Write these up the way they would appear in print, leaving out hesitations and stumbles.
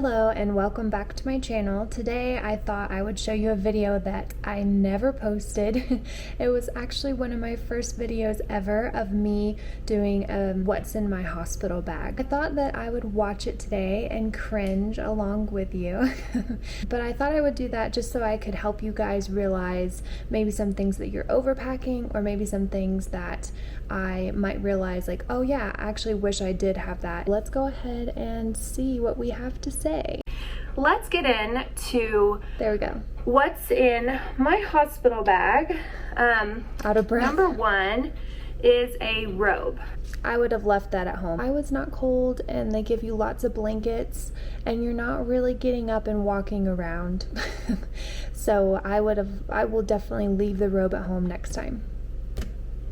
Hello and welcome back to my channel. Today I thought I would show you a video that I never posted. It was actually one of my first videos ever of me doing what's in my hospital bag. I thought that I would watch it today and cringe along with you. But I thought I would do that just so I could help you guys realize maybe some things that you're overpacking, or maybe some things that I might realize like, oh yeah, I actually wish I did have that. Let's go ahead and see what we have to say. Let's get into There we go. what's in my hospital bag. Out of breath. Number one is a robe. I would have left that at home. I was not cold, and they give you lots of blankets, and you're not really getting up and walking around. So I will definitely leave the robe at home next time.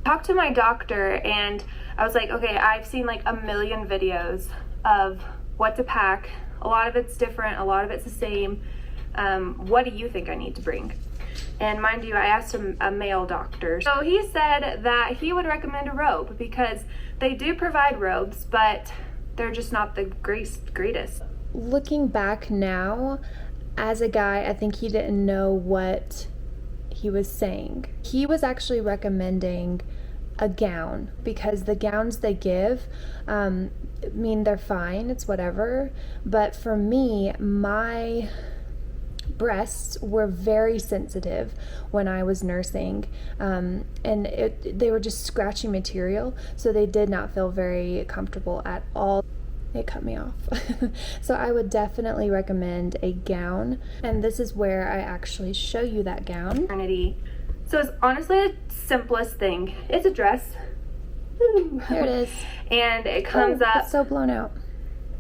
Talked to my doctor and I was like, okay, I've seen like a million videos of what to pack. A lot of it's different, a lot of it's the same. What do you think I need to bring? And mind you, I asked a male doctor. So he said that he would recommend a robe because they do provide robes, but they're just not the greatest. Looking back now, as a guy, I think he didn't know what he was saying. He was actually recommending a gown, because the gowns they give, I mean, they're fine, it's whatever, but for me, my breasts were very sensitive when I was nursing, and they were just scratchy material, so they did not feel very comfortable at all. It cut me off. So I would definitely recommend a gown, and this is where I actually show you that gown. Maternity. So it's honestly the simplest thing. It's a dress. There it is. And it comes up, it's so blown out.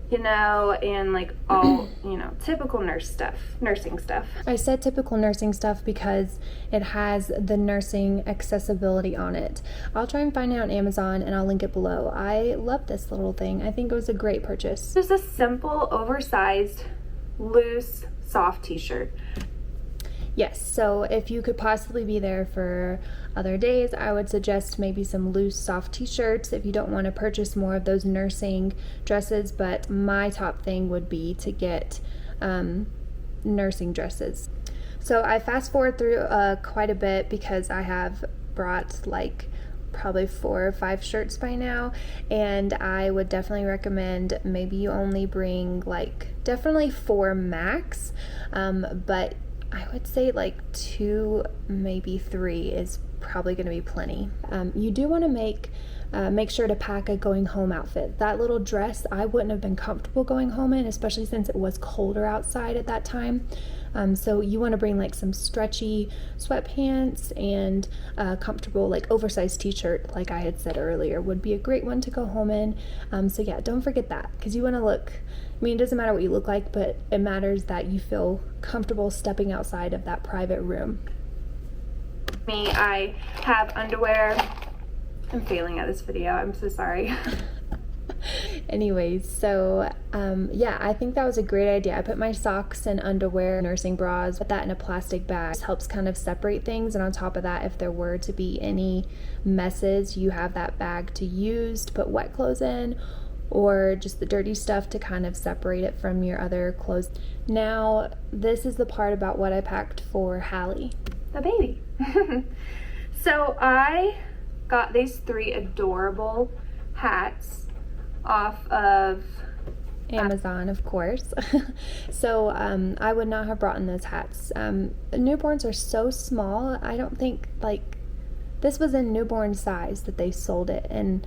you know, and like all, you know, typical nursing stuff. I said typical nursing stuff because it has the nursing accessibility on it. I'll try and find it on Amazon and I'll link it below. I love this little thing. I think it was a great purchase. Just a simple, oversized, loose, soft t-shirt. Yes, so if you could possibly be there for other days, I would suggest maybe some loose, soft t-shirts if you don't want to purchase more of those nursing dresses, but my top thing would be to get nursing dresses. So I fast forward through quite a bit because I have brought like probably 4 or 5 shirts by now, and I would definitely recommend maybe you only bring like definitely 4 max, but I would say like 2, maybe 3 is probably going to be plenty. You do want to make sure to pack a going home outfit. That little dress I wouldn't have been comfortable going home in, especially since it was colder outside at that time. So you want to bring like some stretchy sweatpants, and comfortable like oversized t-shirt, like I had said earlier, would be a great one to go home in. So yeah, don't forget that, because you want to look, I mean, it doesn't matter what you look like, but it matters that you feel comfortable stepping outside of that private room. Me, I have underwear. I'm failing at this video, I'm so sorry. Anyways, so yeah, I think that was a great idea. I put my socks and underwear, nursing bras, put that in a plastic bag. This helps kind of separate things, and on top of that, if there were to be any messes, you have that bag to use to put wet clothes in, or just the dirty stuff to kind of separate it from your other clothes. Now, this is the part about what I packed for Hallie, The baby. So I got these 3 adorable hats off of Amazon, of course. So I would not have brought in those hats. Newborns are so small. I don't think, like, this was in newborn size that they sold it, and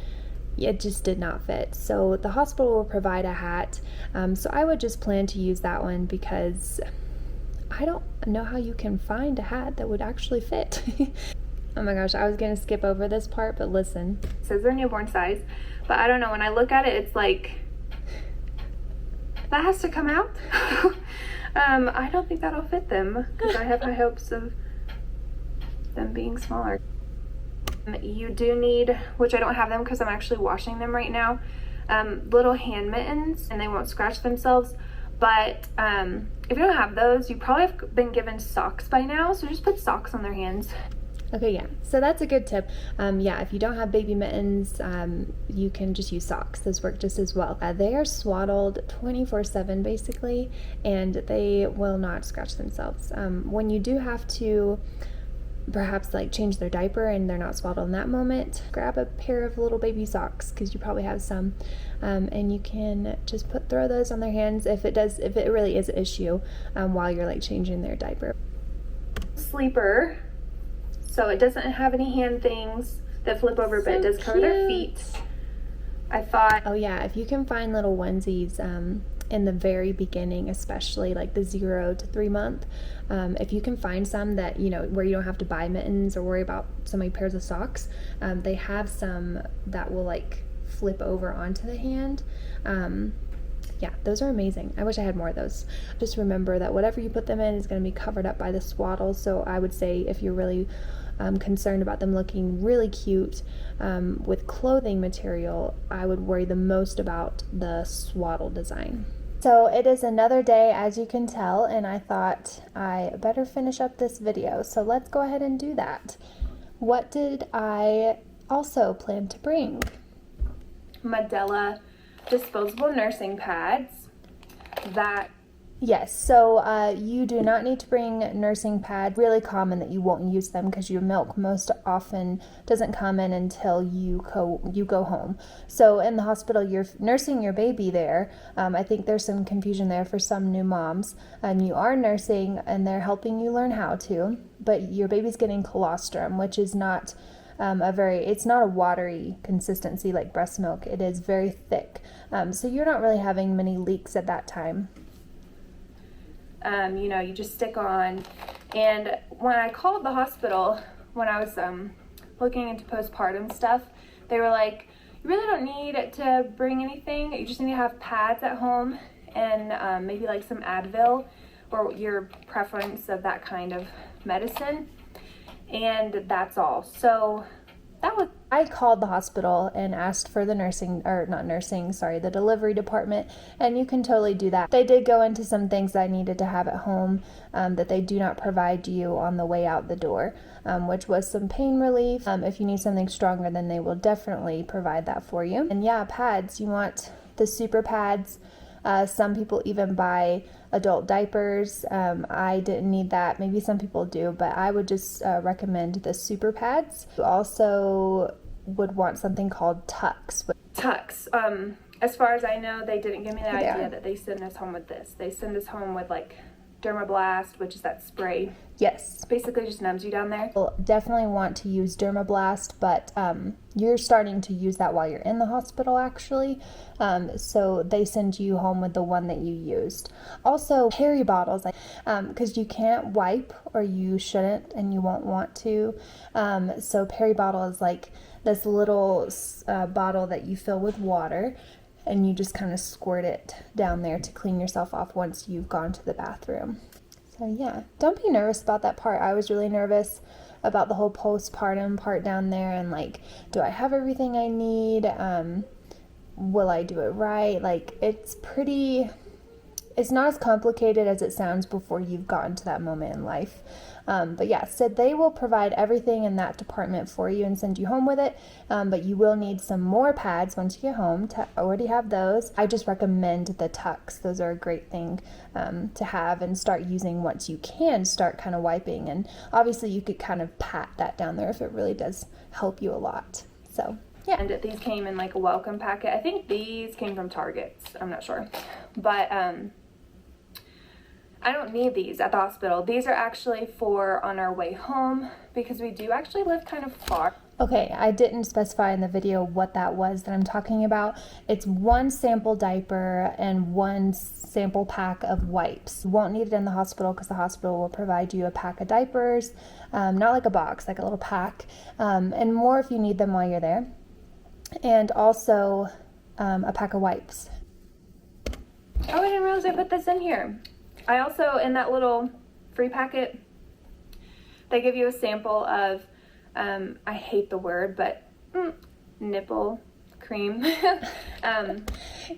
it just did not fit. So the hospital will provide a hat. So I would just plan to use that one, because I don't know how you can find a hat that would actually fit. Oh my gosh, I was gonna skip over this part, but listen. It says they're newborn size, but I don't know, when I look at it, it's like, that has to come out. I don't think that'll fit them, because I have high hopes of them being smaller. You do need, which I don't have them because I'm actually washing them right now, little hand mittens, and they won't scratch themselves. But if you don't have those, you probably have been given socks by now, so just put socks on their hands. Okay, yeah, so that's a good tip. Yeah, if you don't have baby mittens, you can just use socks. Those work just as well. They are swaddled 24/7 basically, and they will not scratch themselves. When you do have to perhaps like change their diaper and they're not swaddled in that moment, grab a pair of little baby socks, because you probably have some, and you can just throw those on their hands if it really is an issue, while you're like changing their diaper. Sleeper. So it doesn't have any hand things that flip over, but it does cover their feet. I thought, oh yeah, if you can find little onesies in the very beginning, especially like the 0 to 3 month, if you can find some that, you know, where you don't have to buy mittens or worry about so many pairs of socks, they have some that will like flip over onto the hand. Yeah, those are amazing. I wish I had more of those. Just remember that whatever you put them in is going to be covered up by the swaddle. So I would say if you're really concerned about them looking really cute with clothing material, I would worry the most about the swaddle design. So it is another day, as you can tell, and I thought I better finish up this video. So let's go ahead and do that. What did I also plan to bring? Medela disposable nursing pads. Yes, so you do not need to bring nursing pads. Really common that you won't use them because your milk most often doesn't come in until you go home. So in the hospital, you're nursing your baby there. I think there's some confusion there for some new moms. You are nursing and they're helping you learn how to, but your baby's getting colostrum, which is not it's not a watery consistency like breast milk. It is very thick. So you're not really having many leaks at that time. You know, you just stick on. And when I called the hospital, when I was looking into postpartum stuff, they were like, you really don't need to bring anything. You just need to have pads at home and maybe like some Advil or your preference of that kind of medicine. And that's all. So I called the hospital and asked for the the delivery department, and you can totally do that. They did go into some things I needed to have at home that they do not provide you on the way out the door, which was some pain relief. If you need something stronger, then they will definitely provide that for you. And yeah, pads, you want the super pads. Some people even buy adult diapers. I didn't need that. Maybe some people do, but I would just recommend the super pads. You also would want something called tucks. Tucks. As far as I know, they didn't give me the idea that they send us home with this. They send us home with like dermoplast, which is that spray. Yes. Basically just numbs you down there. You'll definitely want to use dermoplast, but you're starting to use that while you're in the hospital actually. So they send you home with the one that you used. Also, peri bottles, because you can't wipe, or you shouldn't, and you won't want to. So peri bottle is like this little bottle that you fill with water, and you just kind of squirt it down there to clean yourself off once you've gone to the bathroom. So yeah, don't be nervous about that part. I was really nervous about the whole postpartum part down there, and like, do I have everything I need? Will I do it right? Like, it's not as complicated as it sounds before you've gotten to that moment in life. But yeah, so they will provide everything in that department for you and send you home with it. But you will need some more pads once you get home to already have those. I just recommend the tucks. Those are a great thing to have and start using once you can start kind of wiping. And obviously you could kind of pat that down there if it really does help you a lot. So yeah. And these came in like a welcome packet. I think these came from Target's. I'm not sure. But I don't need these at the hospital. These are actually for on our way home because we do actually live kind of far. Okay, I didn't specify in the video what that was that I'm talking about. It's one sample diaper and one sample pack of wipes. You won't need it in the hospital because the hospital will provide you a pack of diapers, not like a box, like a little pack, and more if you need them while you're there, and also a pack of wipes. Oh, I didn't realize I put this in here. I also, in that little free packet, they give you a sample of, I hate the word, but nipple cream.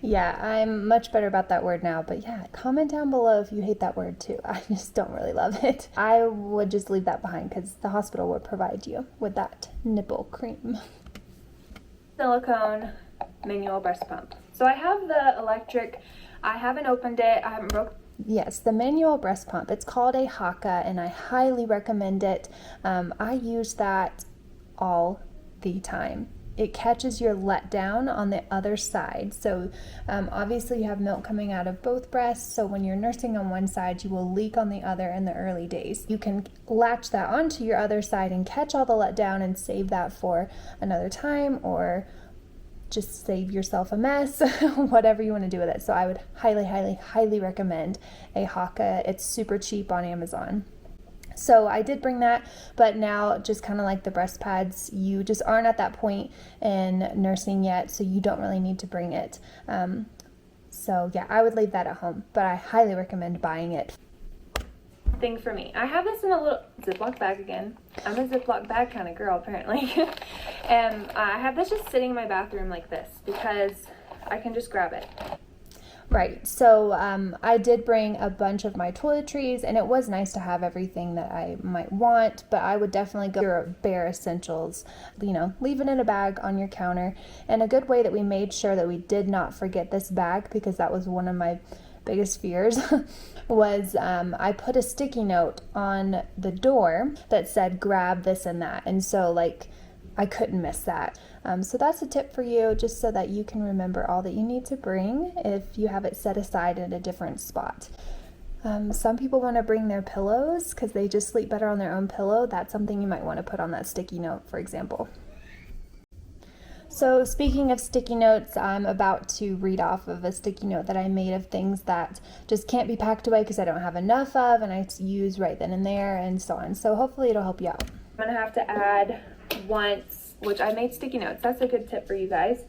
Yeah, I'm much better about that word now, but yeah, comment down below if you hate that word too. I just don't really love it. I would just leave that behind because the hospital would provide you with that nipple cream. Silicone manual breast pump. So I have the electric. I haven't opened it. I haven't broke. Yes, the manual breast pump. It's called a Haka, and I highly recommend it. I use that all the time. It catches your letdown on the other side. So obviously you have milk coming out of both breasts. So when you're nursing on one side, you will leak on the other in the early days. You can latch that onto your other side and catch all the letdown and save that for another time, or just save yourself a mess, whatever you want to do with it. So I would highly, highly, highly recommend a Haka. It's super cheap on Amazon. So I did bring that, but now just kind of like the breast pads, you just aren't at that point in nursing yet, so you don't really need to bring it. So yeah, I would leave that at home, but I highly recommend buying it. Thing for me. I have this in a little Ziploc bag again. I'm a Ziploc bag kind of girl, apparently. And I have this just sitting in my bathroom like this because I can just grab it. Right, so I did bring a bunch of my toiletries, and it was nice to have everything that I might want, but I would definitely go your bare essentials, leave it in a bag on your counter. And a good way that we made sure that we did not forget this bag, because that was one of my biggest fears, was I put a sticky note on the door that said grab this and that, and so I couldn't miss that. So that's a tip for you, just so that you can remember all that you need to bring if you have it set aside in a different spot. Some people want to bring their pillows because they just sleep better on their own pillow. That's something you might want to put on that sticky note, for example. So speaking of sticky notes, I'm about to read off of a sticky note that I made of things that just can't be packed away because I don't have enough of, and I use right then and there, and so on. So hopefully it'll help you out. I'm gonna have to add once, which I made sticky notes. That's a good tip for you guys.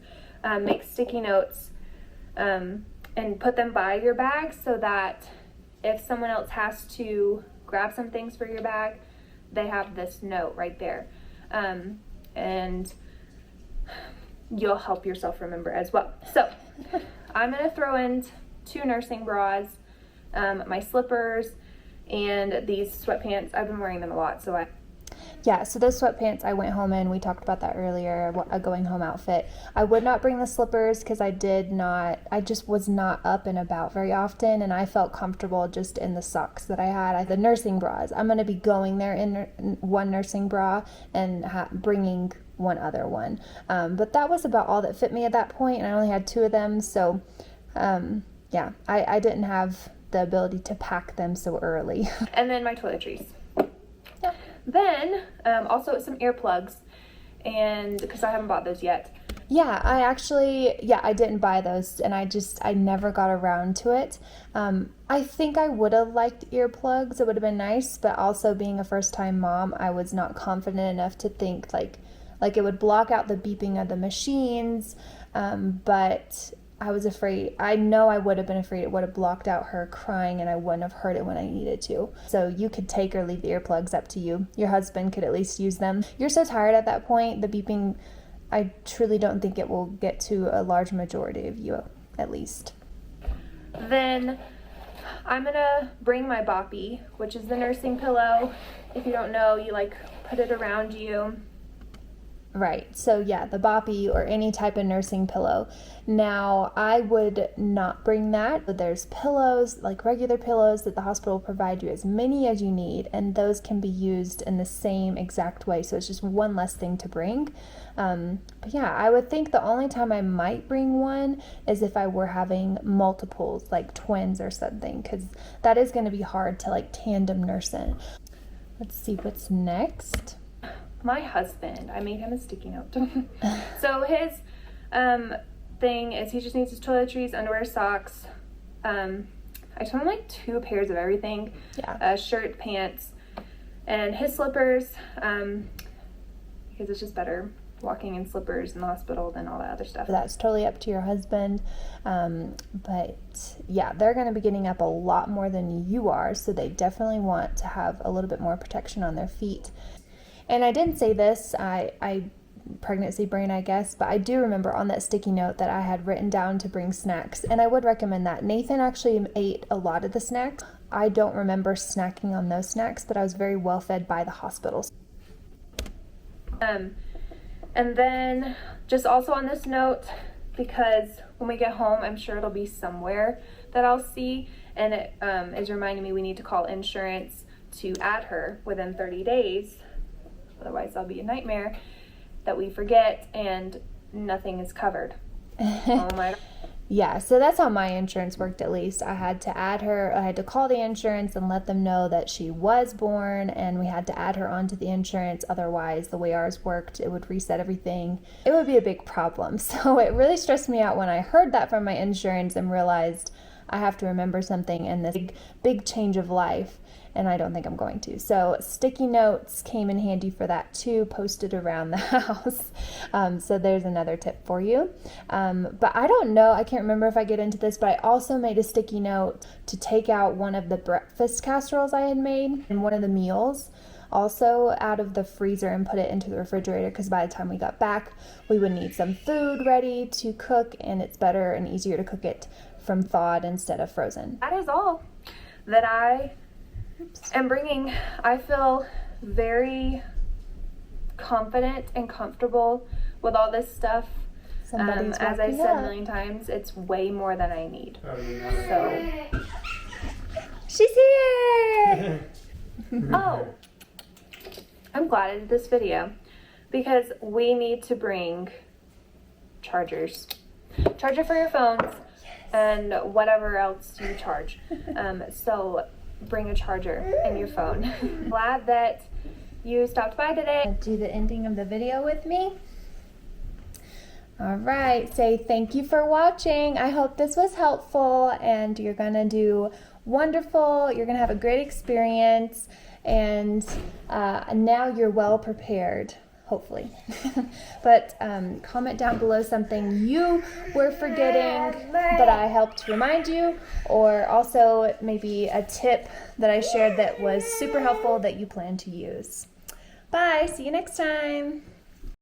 Make sticky notes and put them by your bag so that if someone else has to grab some things for your bag, they have this note right there. And you'll help yourself remember as well. So I'm gonna throw in 2 nursing bras, my slippers, and these sweatpants. I've been wearing them a lot, so Yeah, so those sweatpants I went home in, we talked about that earlier, a going home outfit. I would not bring the slippers because I just was not up and about very often, and I felt comfortable just in the socks that I had. The nursing bras, I'm going to be going there in one nursing bra and bringing one other one. But that was about all that fit me at that point, and I only had 2 of them, so yeah, I didn't have the ability to pack them so early. And then my toiletries. Then also some earplugs, and because I haven't bought those yet. Yeah, I didn't buy those, and I never got around to it. I think I would have liked earplugs. It would have been nice, but also being a first-time mom, I was not confident enough to think like it would block out the beeping of the machines, but I was afraid. I know I would have been afraid it would have blocked out her crying and I wouldn't have heard it when I needed to. So you could take or leave the earplugs, up to you. Your husband could at least use them. You're so tired at that point, the beeping, I truly don't think it will get to a large majority of you, at least. Then I'm gonna bring my boppy, which is the nursing pillow. If you don't know, you put it around you. Right, so yeah, the boppy or any type of nursing pillow. Now, I would not bring that, but there's pillows, like regular pillows, that the hospital will provide you as many as you need, and those can be used in the same exact way, so it's just one less thing to bring. But yeah, I would think the only time I might bring one is if I were having multiples, like twins or something, because that is going to be hard to tandem nurse in. Let's see what's next. My husband, I made him a sticky note. So his thing is he just needs his toiletries, underwear, socks. I told him 2 pairs of everything. Yeah. Shirt, pants, and his slippers, because it's just better walking in slippers in the hospital than all that other stuff. That's totally up to your husband. But yeah, they're going to be getting up a lot more than you are, so they definitely want to have a little bit more protection on their feet. And I didn't say this, I pregnancy brain, I guess, but I do remember on that sticky note that I had written down to bring snacks, and I would recommend that. Nathan actually ate a lot of the snacks. I don't remember snacking on those snacks, but I was very well fed by the hospital. And then just also on this note, because when we get home, I'm sure it'll be somewhere that I'll see, and it is reminding me we need to call insurance to add her within 30 days. Otherwise, that'll be a nightmare that we forget and nothing is covered. Oh my God. Yeah, so that's how my insurance worked, at least. I had to add her, I had to call the insurance and let them know that she was born, and we had to add her onto the insurance. Otherwise, the way ours worked, it would reset everything. It would be a big problem. So it really stressed me out when I heard that from my insurance and realized I have to remember something in this big change of life, and I don't think I'm going to. So sticky notes came in handy for that too, posted around the house. So there's another tip for you. But I don't know, I can't remember if I get into this, but I also made a sticky note to take out one of the breakfast casseroles I had made and one of the meals also out of the freezer and put it into the refrigerator, because by the time we got back, we would need some food ready to cook, and it's better and easier to cook it from thawed instead of frozen. That is all that I am bringing. I feel very confident and comfortable with all this stuff. As I said a million times, it's way more than I need. So she's here. Oh, I'm glad I did this video because we need to bring chargers. Charger for your phones and whatever else you charge. So bring a charger in your phone. Glad that you stopped by today. Do the ending of the video with me. All right, say thank you for watching. I hope this was helpful, and you're gonna do wonderful. You're gonna have a great experience, and now you're well prepared, hopefully. But comment down below something you were forgetting but I helped remind you, or also maybe a tip that I shared that was super helpful that you plan to use. Bye, see you next time.